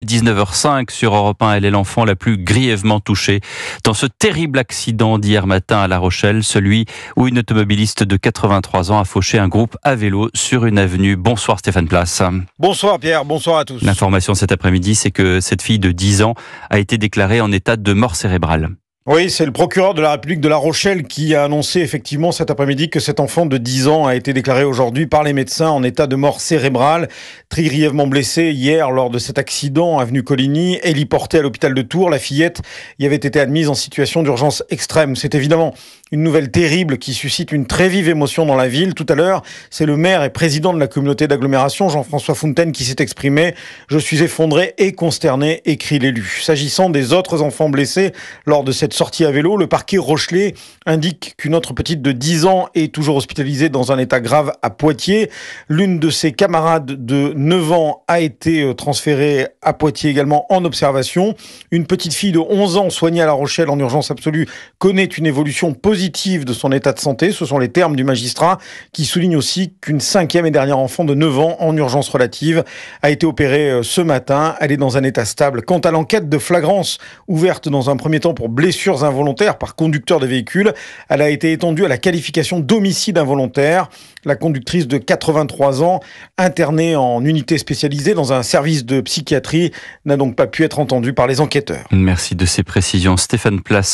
19h05 sur Europe 1. Elle est l'enfant la plus grièvement touchée dans ce terrible accident d'hier matin à La Rochelle, celui où une automobiliste de 83 ans a fauché un groupe à vélo sur une avenue. Bonsoir Stéphane Place. Bonsoir Pierre, bonsoir à tous. L'information cet après-midi, c'est que cette fille de 10 ans a été déclarée en état de mort cérébrale. Oui, c'est le procureur de la République de La Rochelle qui a annoncé effectivement cet après-midi que cet enfant de 10 ans a été déclaré aujourd'hui par les médecins en état de mort cérébrale. Très grièvement blessée hier lors de cet accident avenue Coligny, héliportée à l'hôpital de Tours. La fillette y avait été admise en situation d'urgence extrême. C'est évidemment une nouvelle terrible qui suscite une très vive émotion dans la ville. Tout à l'heure, c'est le maire et président de la communauté d'agglomération, Jean-François Fontaine, qui s'est exprimé. « Je suis effondré et consterné », écrit l'élu. S'agissant des autres enfants blessés lors de cette sortie à vélo, le parquet Rochelais indique qu'une autre petite de 10 ans est toujours hospitalisée dans un état grave à Poitiers. L'une de ses camarades de 9 ans a été transférée à Poitiers également en observation. Une petite fille de 11 ans soignée à La Rochelle en urgence absolue connaît une évolution positive de son état de santé. Ce sont les termes du magistrat qui souligne aussi qu'une cinquième et dernière enfant de 9 ans en urgence relative a été opérée ce matin. Elle est dans un état stable. Quant à l'enquête de flagrance ouverte dans un premier temps pour blessures involontaires par conducteur de véhicule, elle a été étendue à la qualification d'homicide involontaire. La conductrice de 83 ans, internée en unité spécialisée dans un service de psychiatrie, n'a donc pas pu être entendue par les enquêteurs. Merci de ces précisions. Stéphane Place.